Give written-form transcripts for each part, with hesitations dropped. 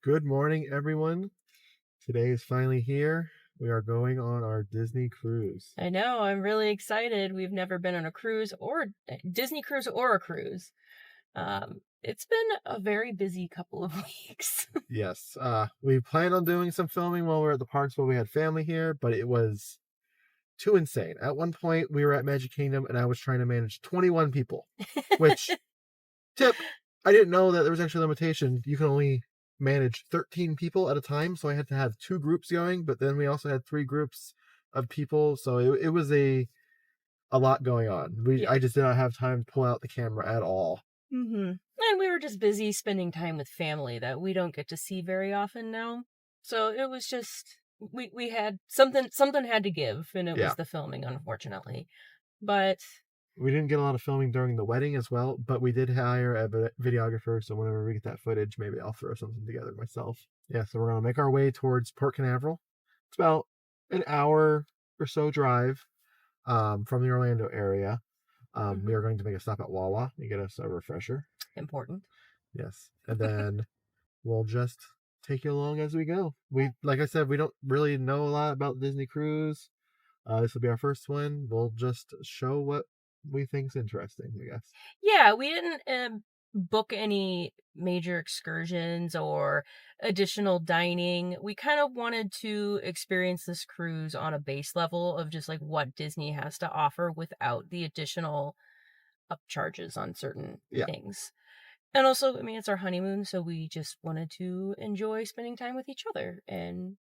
Good morning, everyone. Today is finally here. We are going on our Disney cruise. I know, I'm really excited. We've never been on a cruise or Disney cruise or a cruise. It's been a very busy couple of weeks. Yes, we planned on doing some filming while we were at the parks while we had family here, but it was too insane. At one point, we were at Magic Kingdom and I was trying to manage 21 people, which, tip, I didn't know that there was actually a limitation. You can only manage 13 people at a time, so I had to have two groups going, but then we also had three groups of people, so it was a lot going on. I just did not have time to pull out the camera at all. And we were just busy spending time with family that we don't get to see very often now. So it was just we had something had to give, and it was the filming, unfortunately. But we didn't get a lot of filming during the wedding as well, but we did hire a videographer, so whenever we get that footage, maybe I'll throw something together myself. Yeah, so we're going to make our way towards Port Canaveral. It's about an hour or so drive from the Orlando area. We are going to make a stop at Wawa and get us a refresher. Important. Yes, and then we'll just take you along as we go. Like I said, we don't really know a lot about Disney Cruise. This will be our first one. We'll just show what we think's interesting, I guess. Yeah, we didn't book any major excursions or additional dining. We kind of wanted to experience this cruise on a base level of just like what Disney has to offer without the additional upcharges on certain things. And also, I mean, it's our honeymoon, so we just wanted to enjoy spending time with each other and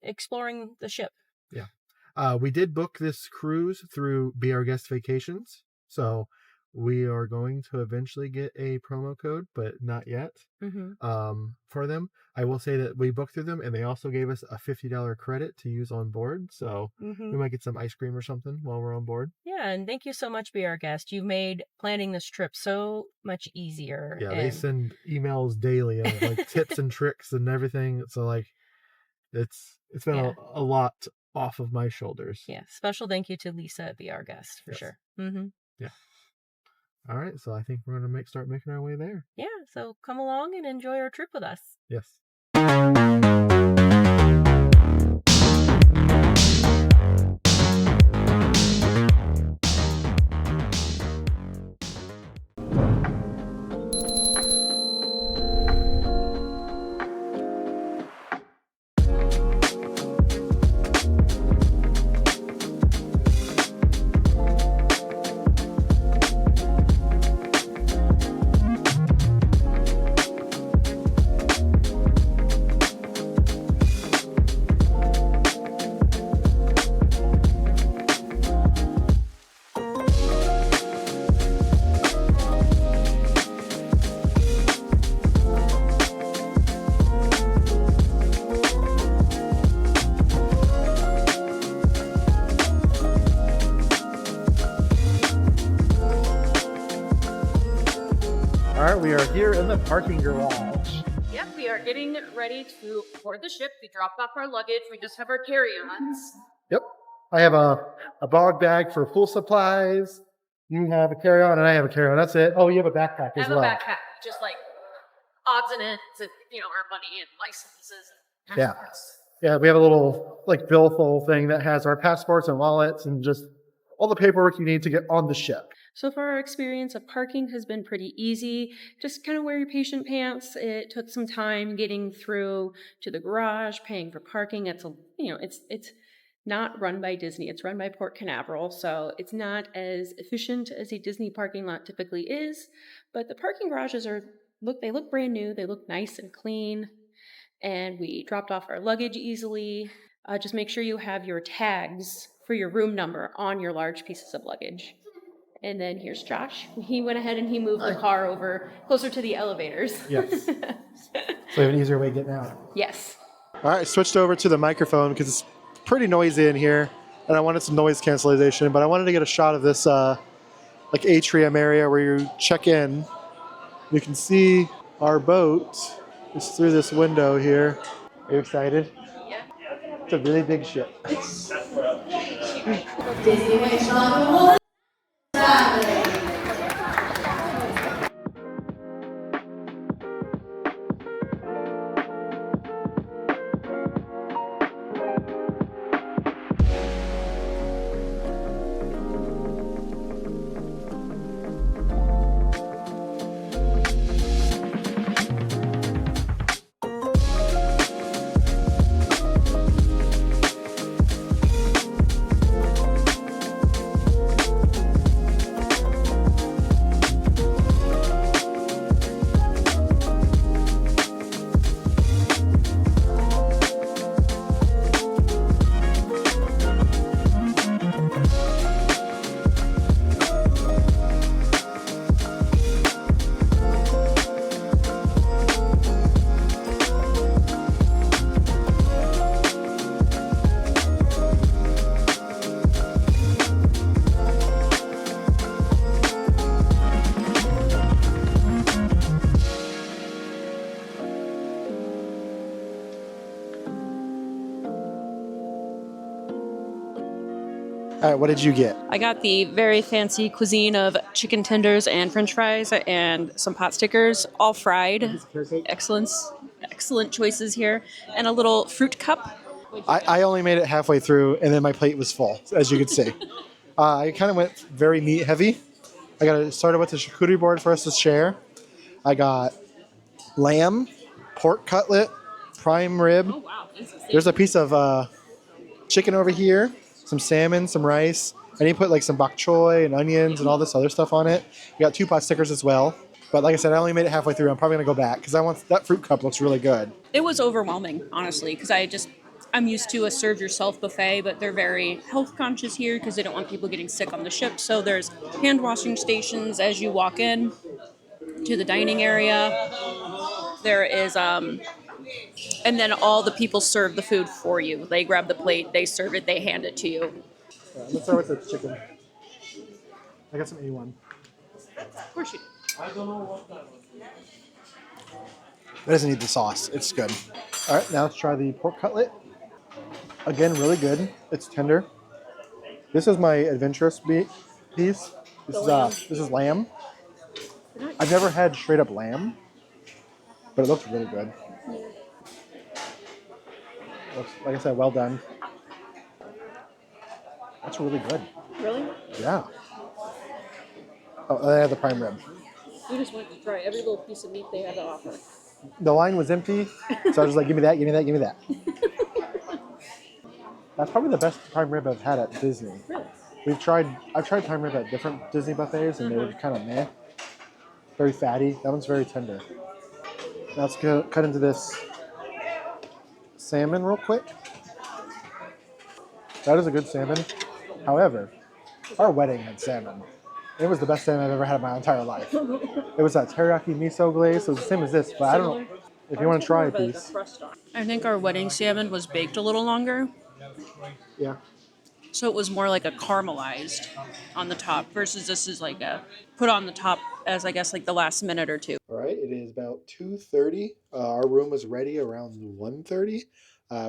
exploring the ship. Yeah. We did book this cruise through Be Our Guest Vacations, so we are going to eventually get a promo code, but not yet for them. I will say that we booked through them, and they also gave us a $50 credit to use on board, so we might get some ice cream or something while we're on board. Yeah, and thank you so much, Be Our Guest. You've made planning this trip so much easier. Yeah, they send emails daily of like tips and tricks and everything, so like it's been a lot off of my shoulders. Yeah, special thank you to Lisa at Be Our Guest for sure. Yeah. All right, so I think we're gonna start making our way there. Yeah, so come along and enjoy our trip with us. Yes. All right, we are here in the parking garage. Yep, we are getting ready to board the ship. We dropped off our luggage. We just have our carry-ons. Yep. I have a bog bag for pool supplies. You have a carry-on, and I have a carry-on. That's it. Oh, you have a backpack as well. I have a backpack, just like odds and ends and, our money and licenses. And passports. Yeah, we have a little like billfold thing that has our passports and wallets and just all the paperwork you need to get on the ship. So far, our experience of parking has been pretty easy. Just kind of wear your patient pants. It took some time getting through to the garage, paying for parking. It's not run by Disney. It's run by Port Canaveral, so it's not as efficient as a Disney parking lot typically is. But the parking garages look brand new. They look nice and clean. And we dropped off our luggage easily. Just make sure you have your tags for your room number on your large pieces of luggage. And then here's Josh. He went ahead and he moved the car over closer to the elevators. Yes. So we have an easier way of getting out. Yes. All right, switched over to the microphone because it's pretty noisy in here, and I wanted some noise cancellation, but I wanted to get a shot of this like atrium area where you check in. You can see our boat is through this window here. Are you excited? Yeah. It's a really big ship. All right, what did you get? I got the very fancy cuisine of chicken tenders and french fries and some pot stickers, all fried. Excellent choices here. And a little fruit cup. I only made it halfway through, and then my plate was full, as you could see. I kind of went very meat heavy. I got started with the charcuterie board for us to share. I got lamb, pork cutlet, prime rib. Oh, wow. There's a piece of chicken over here, some salmon, some rice. And he put like some bok choy and onions and all this other stuff on it. We got 2 pot stickers as well. But like I said, I only made it halfway through. I'm probably gonna go back because I want that fruit cup looks really good. It was overwhelming, honestly, because I'm used to a serve yourself buffet, but they're very health conscious here because they don't want people getting sick on the ship. So there's hand washing stations as you walk in to the dining area. There is and then all the people serve the food for you. They grab the plate, they serve it, they hand it to you. Let's start with the chicken. I got some A1. Of course you do. It doesn't need the sauce. It's good. All right, now let's try the pork cutlet. Again, really good. It's tender. This is my adventurous piece. This is lamb. I've never had straight up lamb, but it looks really good. Looks, like I said, well done. That's really good. Really? Yeah. Oh, they have the prime rib. We just wanted to try every little piece of meat they had to offer. The line was empty, so I was just like, give me that, give me that, give me that. That's probably the best prime rib I've had at Disney. Really? I've tried prime rib at different Disney buffets, and they were kind of meh. Very fatty. That one's very tender. Now let's cut into this salmon real quick. That is a good salmon. However, our wedding had salmon. It was the best salmon I've ever had in my entire life. It was that teriyaki miso glaze, so it's the same as this, but I don't know. If you want to try a piece. I think our wedding salmon was baked a little longer, Yeah. so it was more like a caramelized on the top versus this is like a put on the top as I guess like the last minute or two. All right, it is about 2:30. Our room was ready around 1:30.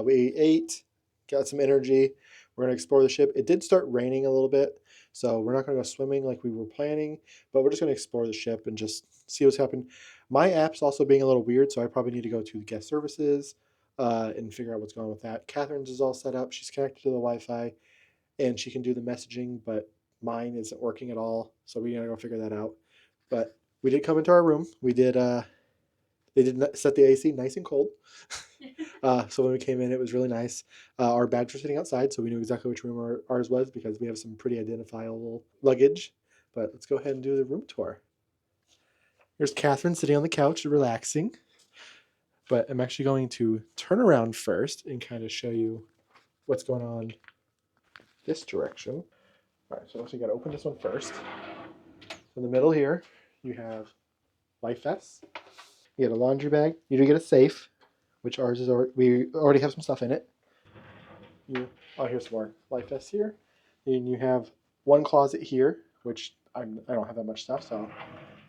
We ate, got some energy. We're gonna explore the ship. It did start raining a little bit, so we're not gonna go swimming like we were planning, but we're just gonna explore the ship and just see what's happening. My app's also being a little weird, so I probably need to go to the guest services and figure out what's going on with that. Catherine's is all set up. She's connected to the Wi-Fi, and she can do the messaging, but mine isn't working at all, so we gotta go figure that out. But we did come into our room. We did. They did set the AC nice and cold. So when we came in, it was really nice. Our bags were sitting outside, so we knew exactly which room ours was because we have some pretty identifiable luggage. But let's go ahead and do the room tour. Here's Catherine sitting on the couch, relaxing. But I'm actually going to turn around first and kind of show you what's going on this direction. All right, so you got to open this one first. In the middle here, you have life vests. You get a laundry bag. You do get a safe, which ours is we already have some stuff in it. Here's some more life vests here. And you have one closet here, which I don't have that much stuff, so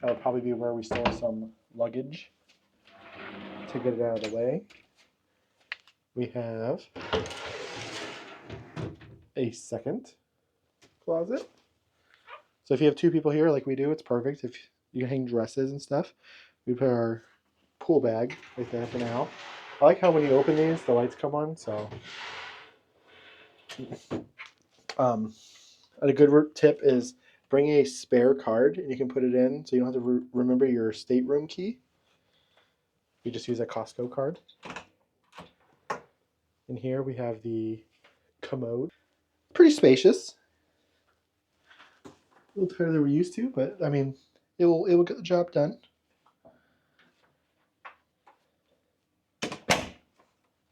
that'll probably be where we store some luggage to get it out of the way. We have a second closet. So if you have 2 people here like we do, it's perfect. If you hang dresses and stuff, we put our pool bag right there for now. I like how when you open these, the lights come on, so. A good tip is bring a spare card and you can put it in so you don't have to remember your stateroom key. You just use a Costco card. And here we have the commode. Pretty spacious. A little tighter than we're used to, but I mean, it will get the job done.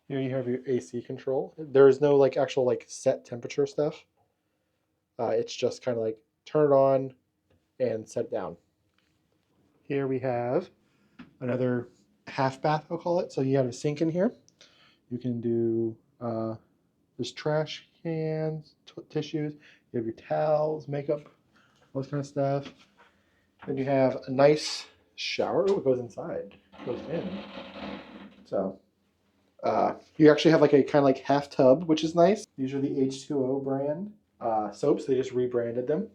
Here you have your AC control. There is no actual set temperature stuff. It's just kind of like turn it on and set it down. Here we have another half bath, I'll call it. So you have a sink in here. You can do there's trash cans, tissues. You have your towels, makeup, all this kind of stuff. Then you have a nice shower. Oh, it goes inside. It goes in. So you actually have a kind of half tub, which is nice. These are the H2O brand. soaps. They just rebranded them.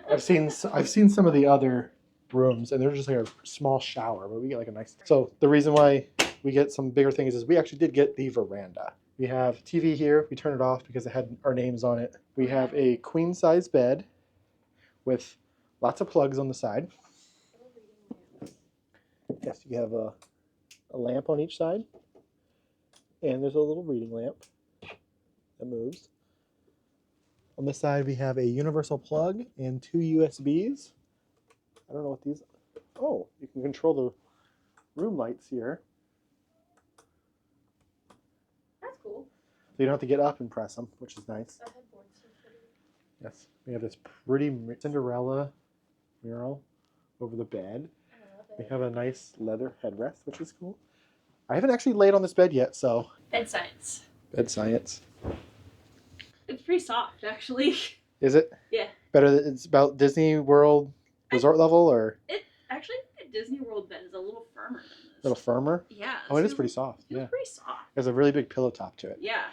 I've seen some of the other rooms, and they're just like a small shower, but we get like a nice. So the reason why we get some bigger things is we actually did get the veranda. We have TV here. We turn it off because it had our names on it. We have a queen size bed with lots of plugs on the side. Yes, you have a lamp on each side, and there's a little reading lamp that moves. On this side, we have a universal plug and 2 USBs. I don't know what these are. Oh, you can control the room lights here. That's cool. So you don't have to get up and press them, which is nice. The headboard's so pretty. Yes, we have this pretty Cinderella mural over the bed. We have a nice leather headrest, which is cool. I haven't actually laid on this bed yet, so. Bed science. Bed science. It's pretty soft, actually. Is it? Yeah. Better. It's about Disney World resort level, or? It actually, the Disney World bed is a little firmer than this. A little firmer? Yeah. Oh, it is pretty soft. It's pretty soft. There's a really big pillow top to it. Yeah.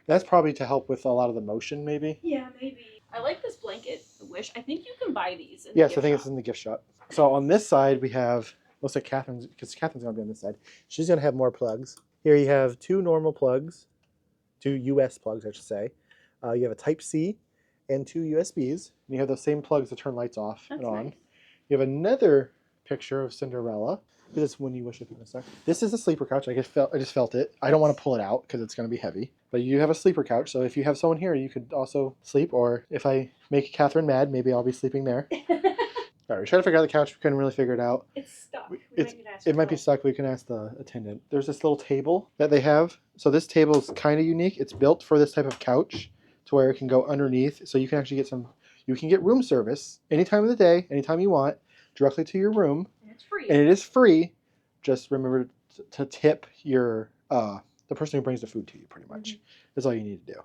That's probably to help with a lot of the motion, maybe. Yeah, maybe. I like this blanket, the Wish. I think you can buy these. Yes, I think it's in the gift shop. So on this side, we have, looks like Catherine's, because Catherine's going to be on this side. She's going to have more plugs. Here you have 2 normal plugs, 2 US plugs, I should say. You have a Type-C and 2 USBs. And you have those same plugs to turn lights off and on. Nice. You have another picture of Cinderella. This is When You Wish Upon a Star. This is a sleeper couch. I just felt it. I don't want to pull it out because it's going to be heavy. But you have a sleeper couch, so if you have someone here, you could also sleep. Or if I make Catherine mad, maybe I'll be sleeping there. All right, we tried to figure out the couch. We couldn't really figure it out. It's stuck. It might be stuck. We can ask the attendant. There's this little table that they have. So this table is kind of unique. It's built for this type of couch to where it can go underneath. So you can actually you can get room service any time of the day, anytime you want, directly to your room. And it's free. And it is free. Just remember to tip your the person who brings the food to you, pretty much. That's all you need to do.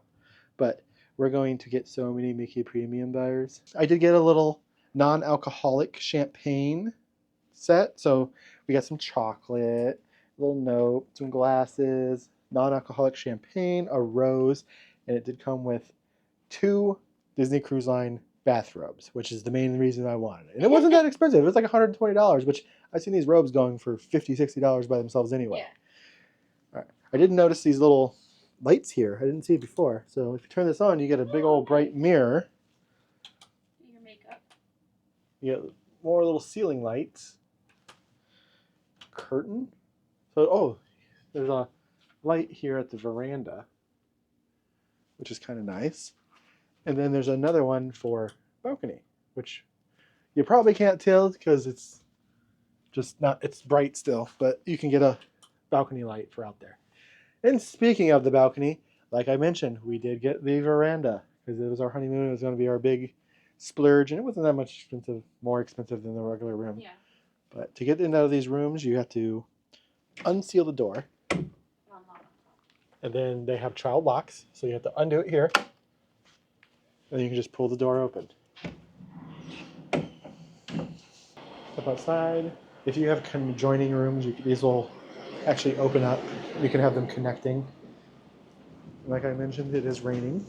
But we're going to get so many Mickey Premium bars. I did get a little non-alcoholic champagne set. So we got some chocolate, a little note, some glasses, non-alcoholic champagne, a rose, and it did come with 2 Disney Cruise Line bathrobes, which is the main reason I wanted it. And it wasn't that expensive. It was like $120, which I've seen these robes going for $50, $60 by themselves anyway. Yeah. All right. I did notice these little lights here. I didn't see it before. So if you turn this on, you get a big old bright mirror. Your makeup. You get more little ceiling lights. Curtain. So, there's a light here at the veranda, which is kind of nice. And then there's another one for balcony, which you probably can't tell because it's just not, it's bright still, but you can get a balcony light for out there. And speaking of the balcony, like I mentioned, we did get the veranda because it was our honeymoon. It was going to be our big splurge, and it wasn't that much expensive, more expensive than the regular room. Yeah. But to get in and out of these rooms, you have to unseal the door. And then they have child locks, so you have to undo it here. And you can just pull the door open. Step outside. If you have conjoining rooms, these will actually open up. You can have them connecting. Like I mentioned, it is raining.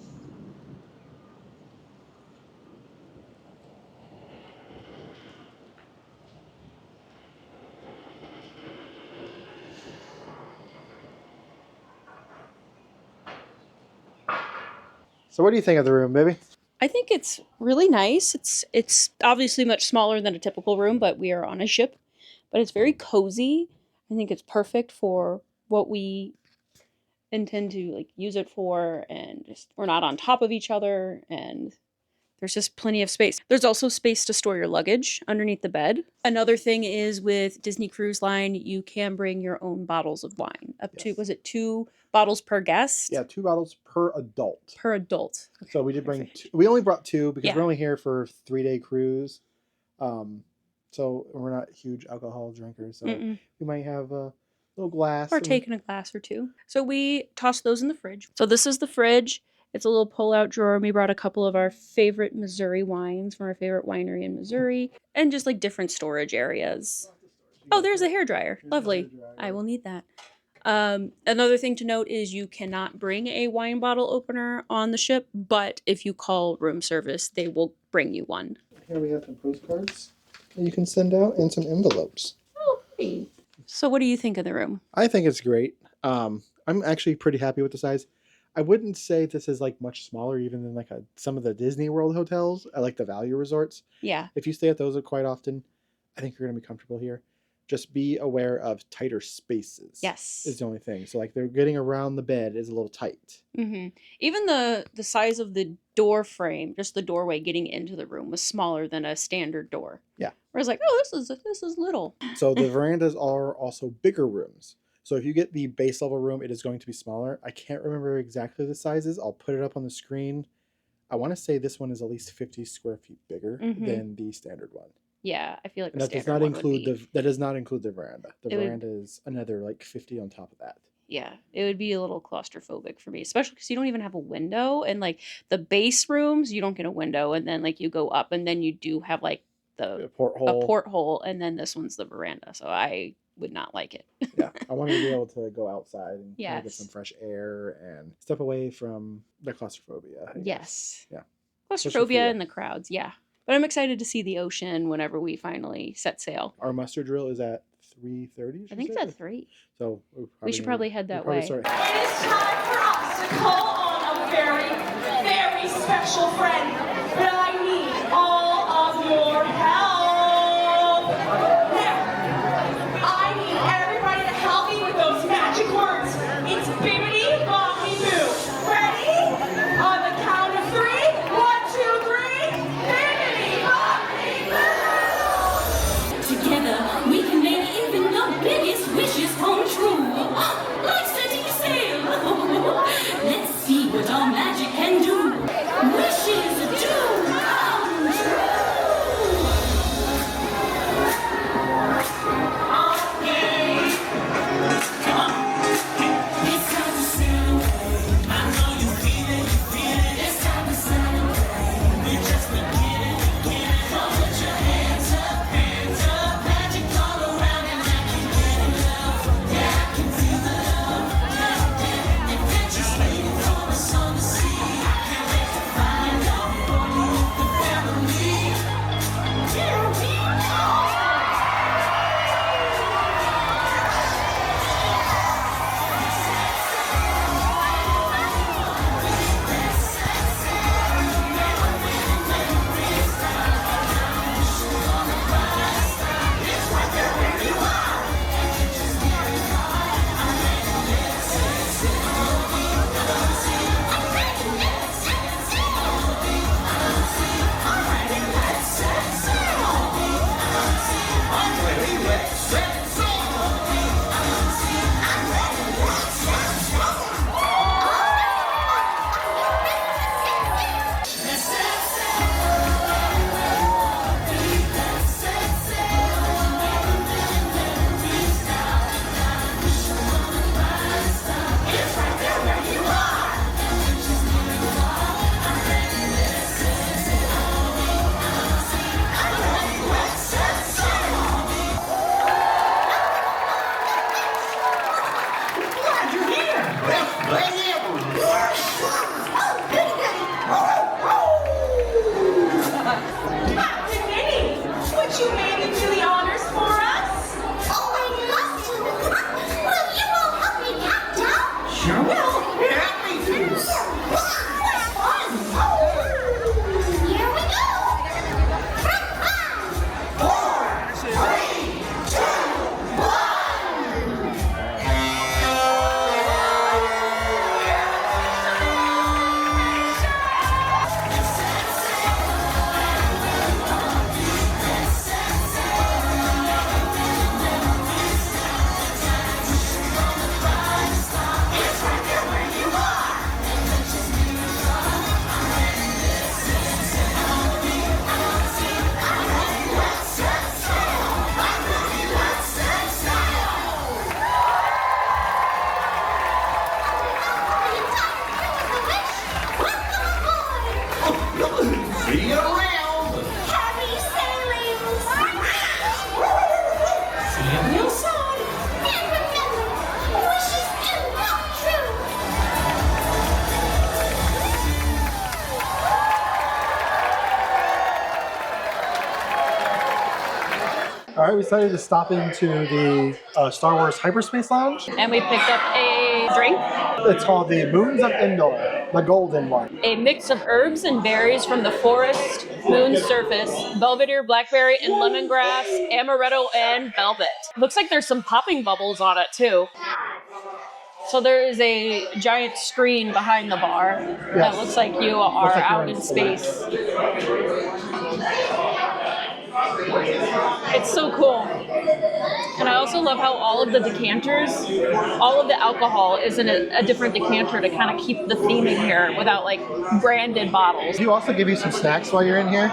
So what do you think of the room, baby? I think it's really nice. It's obviously much smaller than a typical room, but we are on a ship. But it's very cozy. I think it's perfect for what we intend to use it for, and just we're not on top of each other, and there's just plenty of space. There's also space to store your luggage underneath the bed. Another thing is with Disney Cruise Line, you can bring your own bottles of wine. Up to, was it 2 bottles per guest? Yeah, 2 bottles per adult. Per adult. Okay. So we did bring 2. We only brought 2 because Yeah. we're only here for a 3-day cruise. So we're not huge alcohol drinkers. So we might have a little glass. Or taking a glass or 2. So we tossed those in the fridge. So this is the fridge. It's a little pull-out drawer. We brought a couple of our favorite Missouri wines from our favorite winery in Missouri. And just different storage areas. Oh, there's a hairdryer. Lovely. I will need that. Another thing to note is you cannot bring a wine bottle opener on the ship, but if you call room service, they will bring you one. Here we have some postcards that you can send out and some envelopes. Oh, pretty. So what do you think of the room? I think it's great. I'm actually pretty happy with the size. I wouldn't say this is like much smaller even than like some of the Disney World hotels. I like the value resorts. Yeah. If you stay at those quite often, I think you're going to be comfortable here. Just be aware of tighter spaces. Yes. Is the only thing. So like they're getting around the bed is a little tight. Mm-hmm. Even the size of the door frame, just the doorway getting into the room, was smaller than a standard door. Yeah. Where I was like, oh, this is little. So the verandas are also bigger rooms. So if you get the base level room, it is going to be smaller. I can't remember exactly the sizes. I'll put it up on the screen. I want to say this one is at least 50 square feet bigger than the standard one. Yeah, I feel like and that does not include that does not include the veranda. The veranda is another like 50 on top of that. Yeah, it would be a little claustrophobic for me, especially because you don't even have a window, and like the base rooms, you don't get a window, and then like you go up, and then you do have like a porthole, and then this one's the veranda. So I would not like it. Yeah, I wanted to be able to go outside and yes. get some fresh air and step away from the claustrophobia. Yes. Yeah. Claustrophobia and the crowds. Yeah. But I'm excited to see the ocean whenever we finally set sail. Our muster drill is at 3:30. I think it's at 3. So we should probably head that way. It is time for us to call on a very, very special friend. But I need all of your help. Now, I need everybody to help me with those magic words. It's bibbidi bobbidi boo. Ready? On the count of 3. 1, 2, 3. Bibbidi bobbidi boo. Together we can make even the biggest wishes come true. Like setting sail. Let's see what our magic can do. Wishes do come true. Okay. Come on. It's time to celebrate. I know you feel it. It's time to celebrate. We're just beginning. So put your hands up. Magic all around and I can get enough. Yeah, I can feel the love. Adventure's waiting for us on the sea. Can't wait to find out for you, the family. Here we go. Glad you're here. Captain Minnie, would you maybe do the honors for us? Oh, I'd love to. Will you all help me, Captain? Sure will. Happy to. That's fun. Here we go. 4, 3, 2, 1. right, we decided to stop into the Star Wars Hyperspace Lounge. And we picked up a drink. It's called the Moons of Endor, the golden one. A mix of herbs and berries from the forest, moon's surface, belvedere, blackberry, and lemongrass, amaretto, and velvet. Looks like there's some popping bubbles on it too. So there is a giant screen behind the bar that looks like you are like you're out in in space. It's so cool. And I also love how all of the decanters, all of the alcohol is in a different decanter to kind of keep the theming here without like branded bottles. Do you also give you some snacks while you're in here?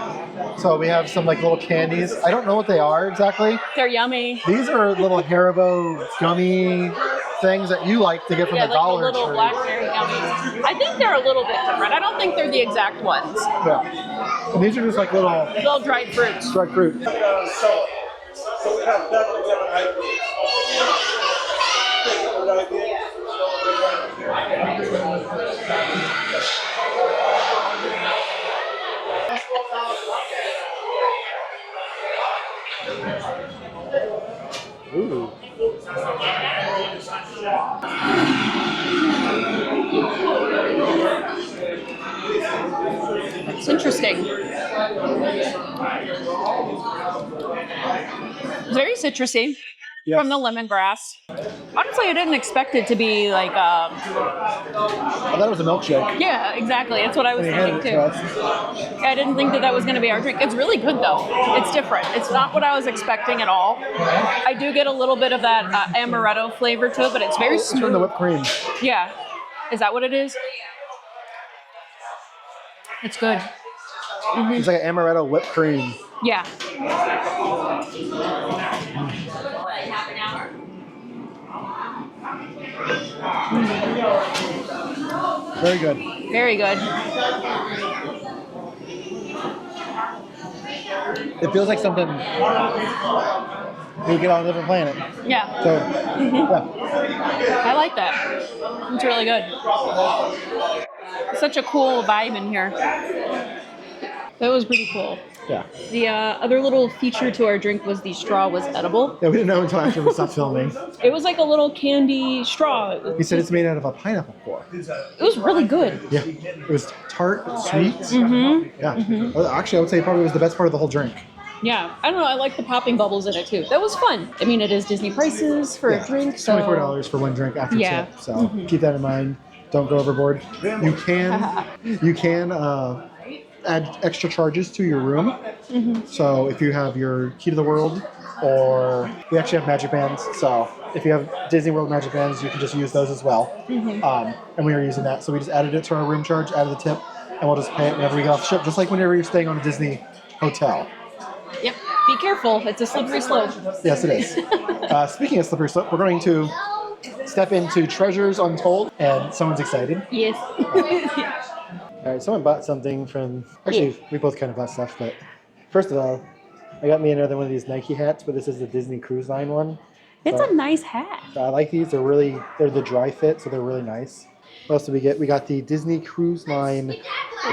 So we have some like little candies. I don't know what they are exactly. They're yummy. These are little Haribo gummy things that you like to get from Yeah, the like the Dollar little Tree. blackberry gummies. I think they're a little bit different. I don't think they're the exact ones. Yeah. And these are just like little Little dried fruits. dried fruit. So we have definitely different Ooh. It's interesting. Very citrusy Yes. from the lemongrass. Honestly, I didn't expect it to be like, I thought it was a milkshake. yeah, exactly. That's what I was They handed thinking it to too. us. I didn't think that was going to be our drink. It's really good though. It's different. It's not what I was expecting at all. I do get a little bit of that amaretto flavor to it, but it's very It's from the smooth. whipped cream. Yeah. Is that what it is? It's good. It's like an amaretto whipped cream. Yeah. Very good. Very good. It feels like something you get on a different planet. Yeah. So, yeah. I like that. It's really good. Such a cool vibe in here. That was pretty cool. Yeah. The other little feature to our drink was the straw was edible. Yeah, we didn't know until after we stopped filming. It was like a little candy straw. He said it's made out of a pineapple core. It was really good. Yeah. It was tart, sweet. Yeah. Well, actually, I would say probably was the best part of the whole drink. Yeah. I don't know. I like the popping bubbles in it too. That was fun. I mean, it is Disney prices for a drink. So $24 for one drink after Yeah. tip. So keep that in mind. Don't go overboard. You can add extra charges to your room. So if you have your Key to the World, or we actually have magic bands. So if you have Disney World magic bands, you can just use those as well. And we were using that. So we just added it to our room charge, added the tip, and we'll just pay it whenever we get off the ship, just like whenever you're staying on a Disney hotel. Yep. Be careful. It's a slippery slope. Yes, it is. Speaking of slippery slope, we're going to step into Treasures Untold, and someone's excited. Yes. All right, someone bought something from. Actually, we both kind of bought stuff, but first of all, I got me another one of these Nike hats, but this is the Disney Cruise Line one. It's a nice hat. So I like these. They're the dry fit, so they're really nice. What else did we get? We got the Disney Cruise Line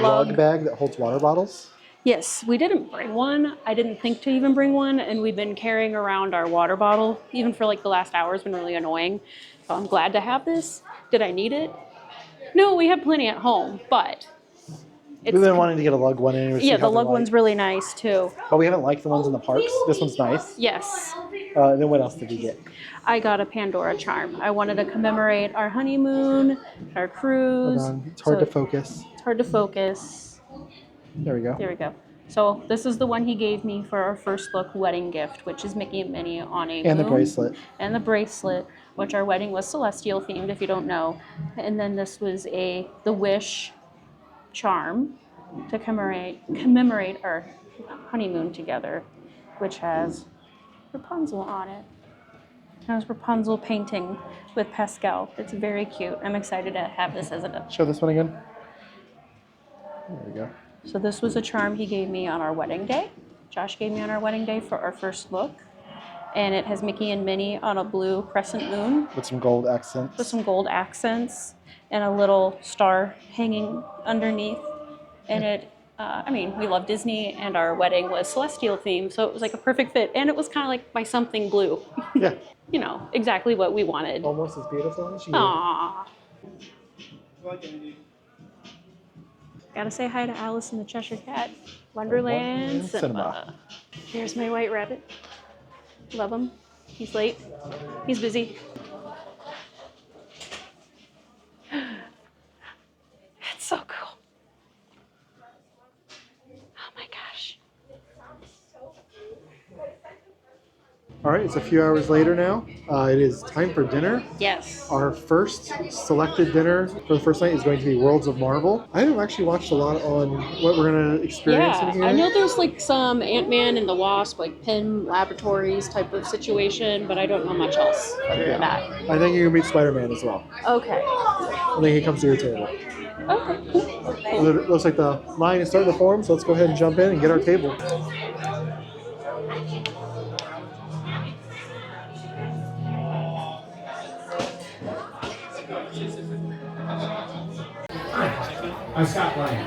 lug bag that holds water bottles. Yes, we didn't bring one. I didn't think to even bring one, and we've been carrying around our water bottle, even for like the last hour. It's been really annoying. So I'm glad to have this. Did I need it? No, we have plenty at home, but We've been wanting to get a lug one anyway. yeah, the lug one's really nice too. But we haven't liked the ones in the parks. This one's nice. Yes. And then what else did we get? I got a Pandora charm. I wanted to commemorate our honeymoon, our cruise. Hold on. It's hard So to focus. It's hard to focus. There we go. There we go. So this is the one he gave me for our first look wedding gift, which is Mickey and Minnie on a And the moon. bracelet. And the bracelet, which our wedding was celestial themed, if you don't know. And then this was the Wish charm to commemorate our honeymoon together, which has Rapunzel on it. It has Rapunzel painting with Pascal. It's very cute. I'm excited to have this as a. Show this one again. There we go. So this was a charm he gave me on our wedding day. Josh gave me on our wedding day for our first look. And it has Mickey and Minnie on a blue crescent moon With some gold accents. with some gold accents and a little star hanging underneath. And it I mean, we love Disney, and our wedding was celestial themed, so it was like a perfect fit. And it was kind of like my something blue. Yeah. You know, exactly what we wanted. Almost as beautiful as you. Aww. Gotta say hi to Alice and the Cheshire Cat. Wonderland Wonderland Cinema. Here's my white rabbit. Love him. He's late. He's busy. It's so cool. Oh my gosh. All right, it's a few hours later now. It is time for dinner. Yes. Our first selected dinner for the first night is going to be Worlds of Marvel. I haven't actually watched a lot on what we're going to experience in here. I know there's like some Ant-Man and the Wasp, like Penn Laboratories type of situation, but I don't know much else other than that. I think you're going to meet Spider-Man as well. Okay. I think he comes to your table. Okay, cool. It looks like the line is starting to form, so let's go ahead and jump in and get our table. I'm Scott Lang.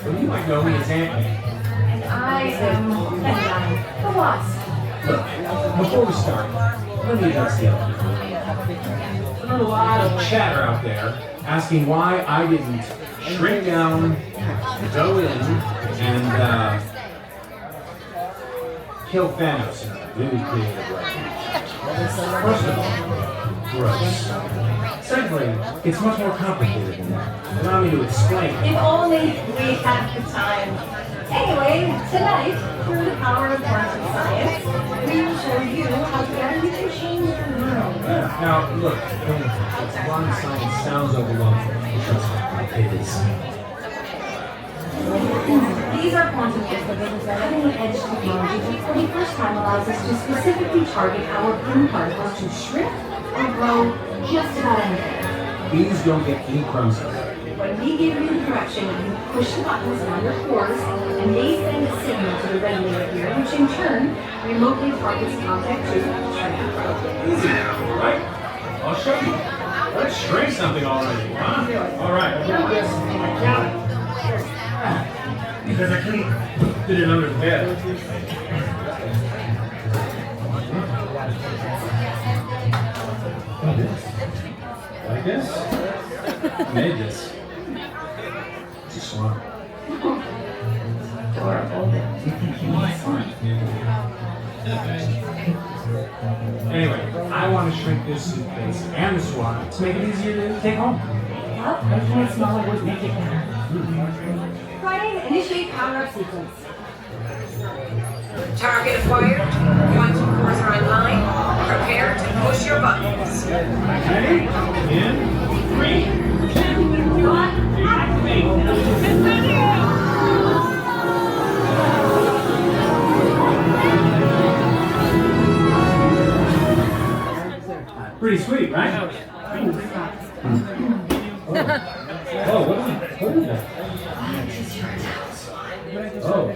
Well, you might know me as Ant-Man. And I am the Wasp. Look, before we start, let me address the elephant in the room. There's a lot of chatter out there asking why I didn't shrink down, go in, and kill Thanos in a really creative way. First of all, gross. Secondly, it's much more complicated than that. Allow me to explain. If only we had the time. Anyway, tonight, through the power of quantum science, we will show you how together we can change the world. Now, look, quantum science sounds overwhelming. Trust me, it is. These are quantum physicists cutting-edge technology which for the first time allows us to specifically target our brain particles to shrink or grow just about anything. These don't get any crumbs of it. When we give you the direction, you push the buttons on your pores, and they send a signal to the regulator here, which in turn remotely targets contact to shrink. Easy now, right? I'll show you. Let's shrink something already, huh? All right, I got this. I got it. Because I couldn't fit it under the bed. Like this? Like this? I made this. It's a swan. Anyway, I want to shrink this suitcase and the swan to make it easier to take home. Well, making it smaller would make it better. Friday, initiate power-up sequence. Target acquired. Quantum cores are online. Prepare to push your buttons. Okay, in 3, 2, 1, activate. Pretty sweet, right? Oh, what is that? Oh.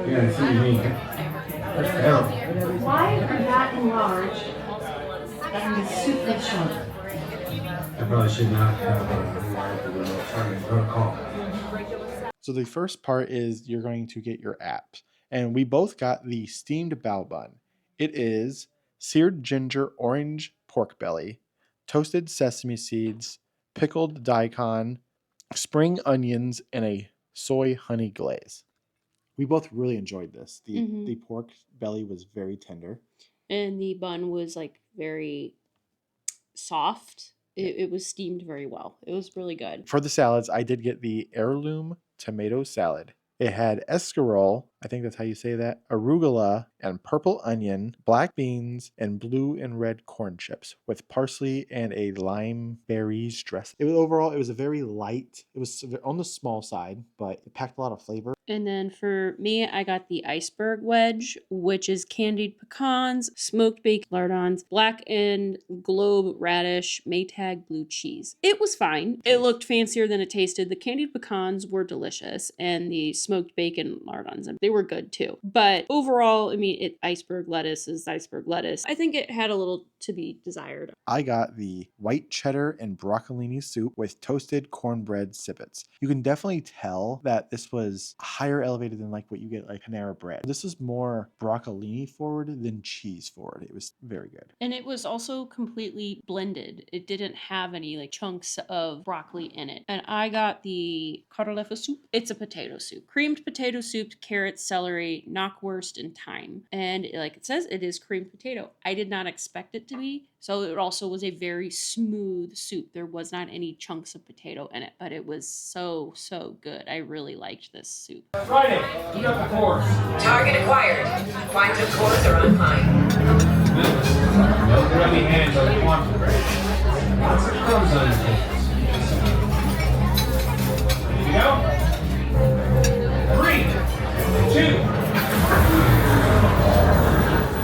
Yeah, I see what you mean. That's terrible. Why are that enlarged and the suit that's shrunk? I probably should not have the target protocol. So the first part is you're going to get your app. And we both got the steamed bao bun. It is seared ginger orange pork belly, toasted sesame seeds, pickled daikon, spring onions, and a soy honey glaze. We both really enjoyed this. The pork belly was very tender. And the bun was like very soft. It was steamed very well. It was really good. For the salads, I did get the heirloom tomato salad. It had escarole, I think that's how you say that, arugula, and purple onion, black beans, and blue and red corn chips with parsley and a lime berries dressing. It was a very light, it was on the small side, but it packed a lot of flavor. And then for me, I got the iceberg wedge, which is candied pecans, smoked bacon lardons, black and globe radish, Maytag blue cheese. It was fine. It looked fancier than it tasted. The candied pecans were delicious, and the smoked bacon lardons, they were good too. But overall, I mean, iceberg lettuce is iceberg lettuce. I think it had a little to be desired. I got the white cheddar and broccolini soup with toasted cornbread sippets. You can definitely tell that this was higher elevated than like what you get like Panera bread. This was more broccolini forward than cheese forward. It was very good. And it was also completely blended. It didn't have any like chunks of broccoli in it. And I got the carlefa soup. It's a potato soup. Creamed potato soup, carrots, celery, knockwurst, and thyme. And like it says, it is creamed potato. I did not expect it to be. So it also was a very smooth soup. There was not any chunks of potato in it, but it was so, so good. I really liked this soup. Friday, you got the course. Target acquired. Quantum cores are online. No grubby hands on the quantum. Lots of crumbs on your hands. Ready to go? 3, 2,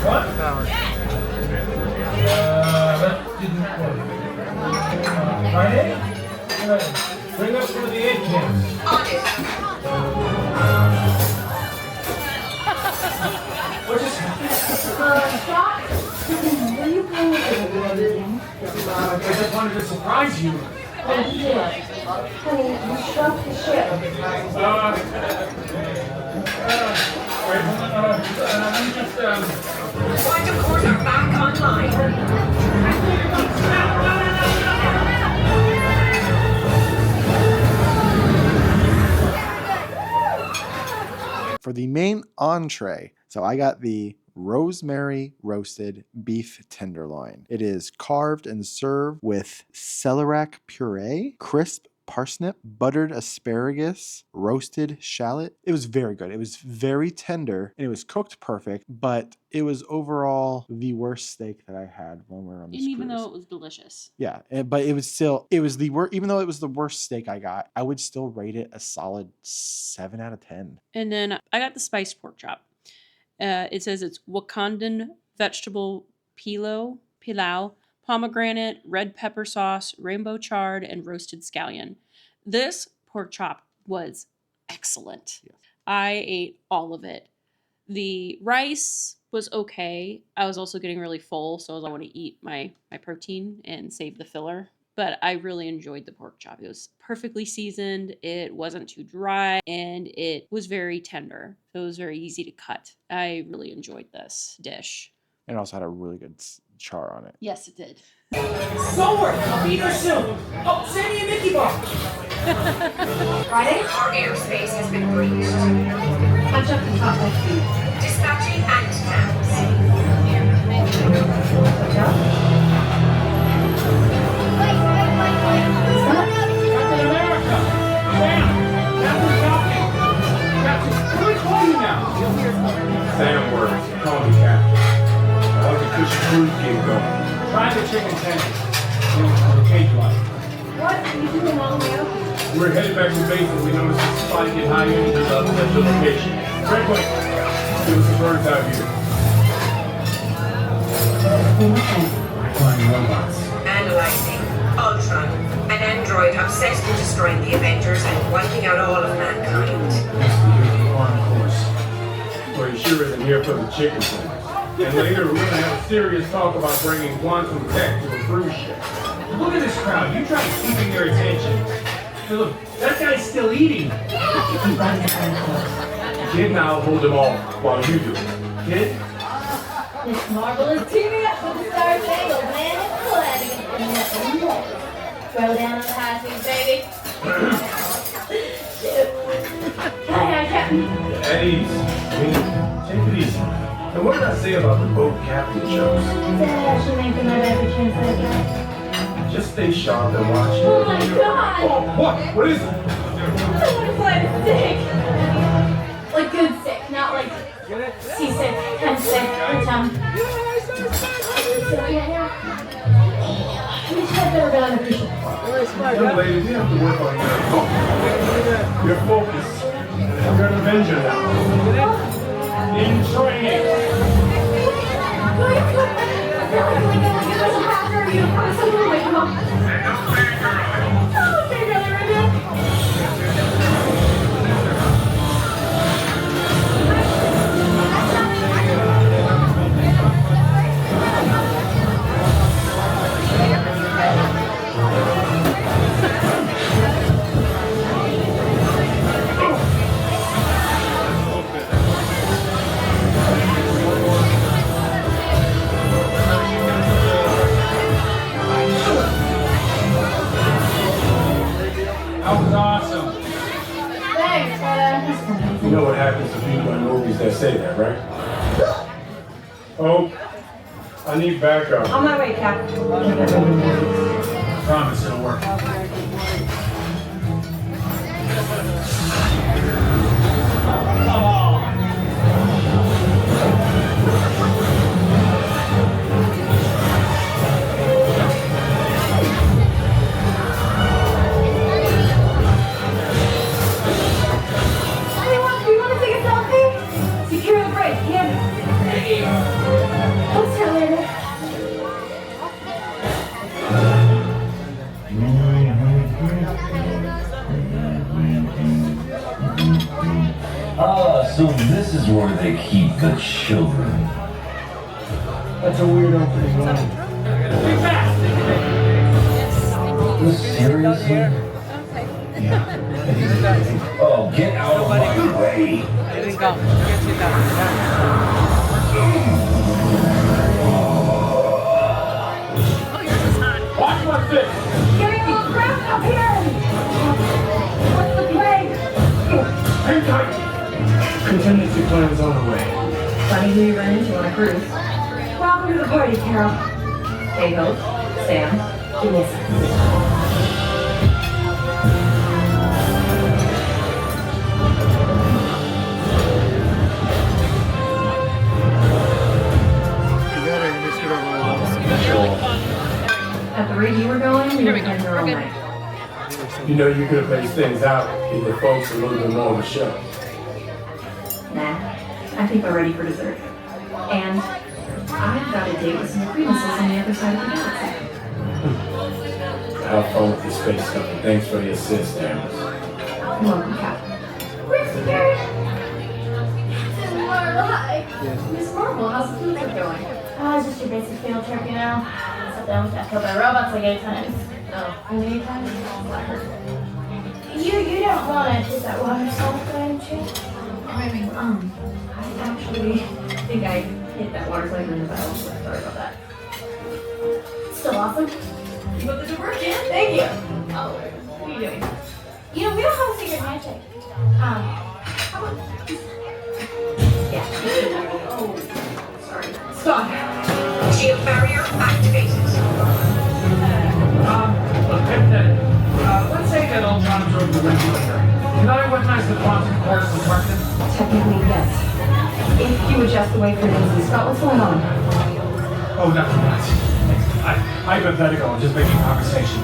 1. That didn't work. Friday? Good. Bring up some of the egg cans. On it. What just happened? Scott, were you playing with the game? I just wanted to surprise you. Oh, you did. Honey, you shrunk the ship. Wait, let me just, Quantum cores are back online. For the main entree, so I got the rosemary roasted beef tenderloin. It is carved and served with celeriac puree, crisp parsnip, buttered asparagus, roasted shallot. It was very good. It was very tender and it was cooked perfect, but it was overall the worst steak that I had when we were on this And even cruise. though it was delicious. Yeah, but it was still, it was the worst, even though it was the worst steak I got, I would still rate it a solid 7 out of 10. And then I got the spiced pork chop. It says it's Wakandan vegetable pilau, pomegranate, red pepper sauce, rainbow chard, and roasted scallion. This pork chop was excellent. Yes. I ate all of it. The rice was okay. I was also getting really full, so I want to eat my protein and save the filler. But I really enjoyed the pork chop. It was perfectly seasoned. It wasn't too dry, and it was very tender. So it was very easy to cut. I really enjoyed this dish. And it also had a really good char on it. Yes, it did. Don't worry, I'll be there soon. Oh, send me a Mickey bar. Friday? Our airspace has been breached. Punch up the top left feet. Dispatching ant cams. Punch up. Captain America! Sam! Captain Falcon! Captain, what do I call you now? Sam works. Call me Captain. I like the cushy cruise game going. Try the chicken tenders. The cake light. What are you doing all the way up? We're headed back to base and we noticed a spike in high energy levels at the location. Red quick. Give us some bird's eye view. Flying robots. Analyzing. Ultron. An android obsessed with destroying the Avengers and wiping out all of mankind. Must be here for on course. Well, he sure isn't here for the chicken tenders. And later we're gonna have a serious talk about bringing quantum tech to a cruise ship. Look at this crowd. You try keeping their attention. Hey, look, that guy's still eating. Kid, now hold them all while you do it. Kid? It's marvelous teaming up with the Star Spangled Man and Flag. Throw down on the high seas, baby. Hi, Captain. At ease. Take it easy. And what did I say about the boat captain shows? Said I should make the my better translator. Just stay sharp and watch. Oh my god! Oh, what? What is it? I want to fly sick. Like good sick, not like seasick, kind of sick, so yeah. We just had better go on the cruise ship. Young lady, you have to work on your focus. You're an Avenger now. In training. there's a few movies that say that, right? Oh, I need backup. On my way, Cap. Promise it'll work. Anyone, do you want to take a selfie? Secure the brake, kid. I'll see you later. Ah, so this is where they keep the children. That's a weird opening line. Seriously? Yeah. Oh, get out of my way. Watch my fist! Getting a little cramped up here. What's the play? Hang tight! Contingency plans on the way. Funny who you run into on a cruise. Welcome to the party, Carol. Hey, Hope, Sam, give me a second. At the rate you were going, we were in here all night. You know, you could have paced things out, give the folks a little bit more of a show. Nah, I think we're ready for dessert. And I've got a date with some cream missiles on the other side of the galaxy. Have fun with your space stuff, and thanks for the assist, Amos. You're welcome, Captain. Where's the carrot? Miss Marvel, how's the food trip going? Oh, it's just your basic field trip, you know. Sit down with that killed by robots like 8 times. Oh, how many times? What hurt? You don't want to hit that water salt thing, Chief? I actually think I hit that water slide in the battle. Sorry about that. Still awesome. You put the good work in? Thank you. Oh, what are you doing? You know, we don't have a secret handshake. How about Yeah. Oh, sorry. Stop. Shield barrier activated. Let's say that Ultron drove the regulator. Can I recognize the quantum force department? Technically, yes. If you adjust the waveforms, Scott, what's going on? Oh, nothing much. Hypothetical, I'm just making conversation.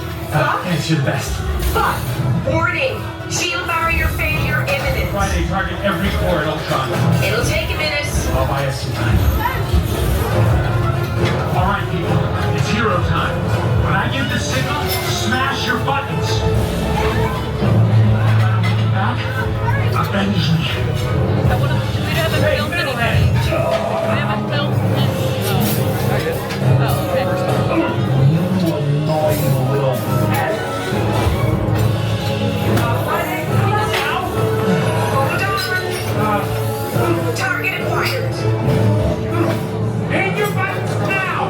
It's your best. Scott! Warning! Shield barrier failure imminent. Friday, target every core at Ultron. It'll take a minute. I'll buy us some time. All right, people, it's hero time. When I give the signal, smash your buttons. Back, avenge me. Hey, Fiddlehead! Target acquired. Hit your buttons now!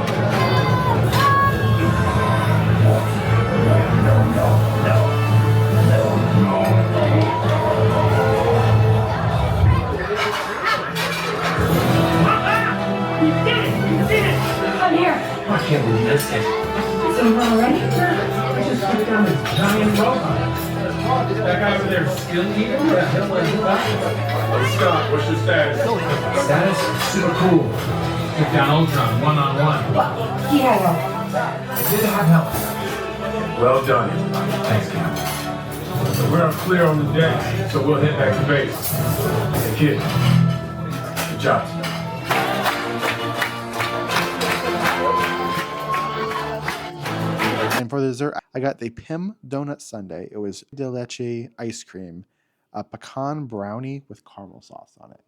I'm here. I can't believe this hit. So we're all ready? I just took down this giant robot. That guy over there, skill eater? Yeah, he'll let you back. Hey, Scott, what's your status? Status? Super cool. Took down Ultron, one-on-one. Yeah, well. I did have help. Well done, everybody. Thanks, Cap. So we're clear on the deck, so we'll head back to base. Hey, kid. Good job tonight. And for dessert, I got the Pim Donut Sundae. It was de leche ice cream, a pecan brownie with caramel sauce on it.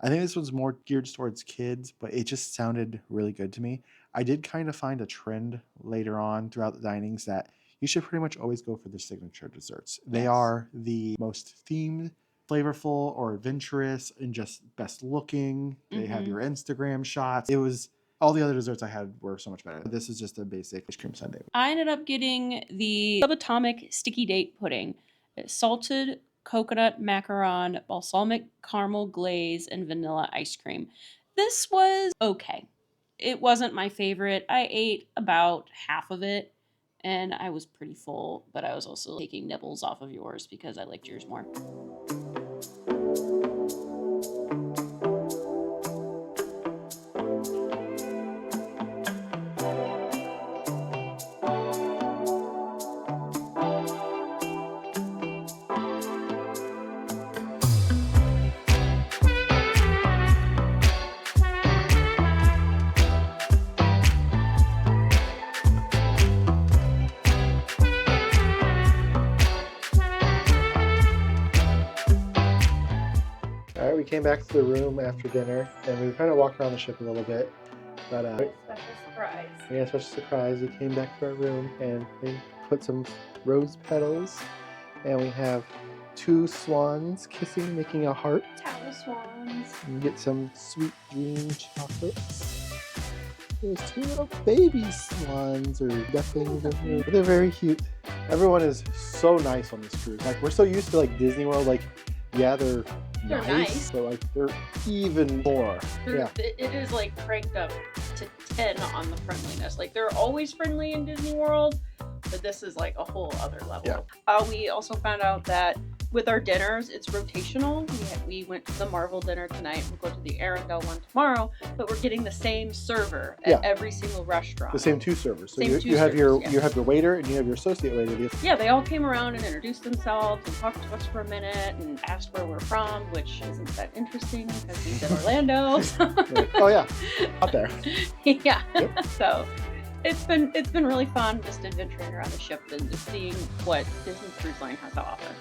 I think this was more geared towards kids, but it just sounded really good to me. I did kind of find a trend later on throughout the dinings that you should pretty much always go for the signature desserts. They are the most themed, flavorful, or adventurous, and just best looking. They have your Instagram shots. It was all the other desserts I had were so much better. This is just a basic ice cream sundae. I ended up getting the subatomic sticky date pudding. It's salted coconut macaron, balsamic caramel glaze, and vanilla ice cream. This was okay. It wasn't my favorite. I ate about half of it and I was pretty full, but I was also taking nibbles off of yours because I liked yours more. All right, we came back to the room after dinner, and we kind of walked around the ship a little bit. But Special surprise. yeah, special surprise. We came back to our room, and they put some rose petals, and we have 2 swans kissing, making a heart. Tower swans. And get some sweet dream chocolates. There's 2 little baby swans or ducklings in here. They're very cute. Everyone is so nice on this cruise. Like, we're so used to like Disney World, like, yeah, they're nice, but like they're even more. Yeah. It is like cranked up to 10 on the friendliness. Like, they're always friendly in Disney World, but this is like a whole other level. Yeah. We also found out that with our dinners, it's rotational. We went to the Marvel dinner tonight. We'll go to the Arendelle one tomorrow, but we're getting the same server at every single restaurant. The same 2 servers. So Same you have your waiter and you have your associate waiter. Yeah, they all came around and introduced themselves and talked to us for a minute and asked where we're from, which isn't that interesting because we said Orlando. Right. Oh yeah, out there. Yeah. Yep. So it's been really fun just adventuring around the ship and just seeing what Disney Cruise Line has to offer.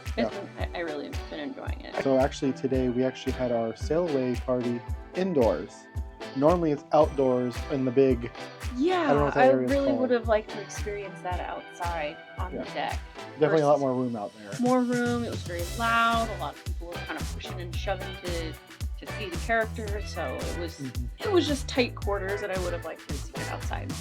I really have been enjoying it. So actually today we actually had our sail away party indoors. Normally it's outdoors in the big. Yeah, I don't know what that I area is really called. would have liked to experience that outside on the deck. Definitely a lot more room out there. More room. It was very loud. A lot of people were kind of pushing and shoving to see the characters. So it was just tight quarters, and I would have liked to see it outside.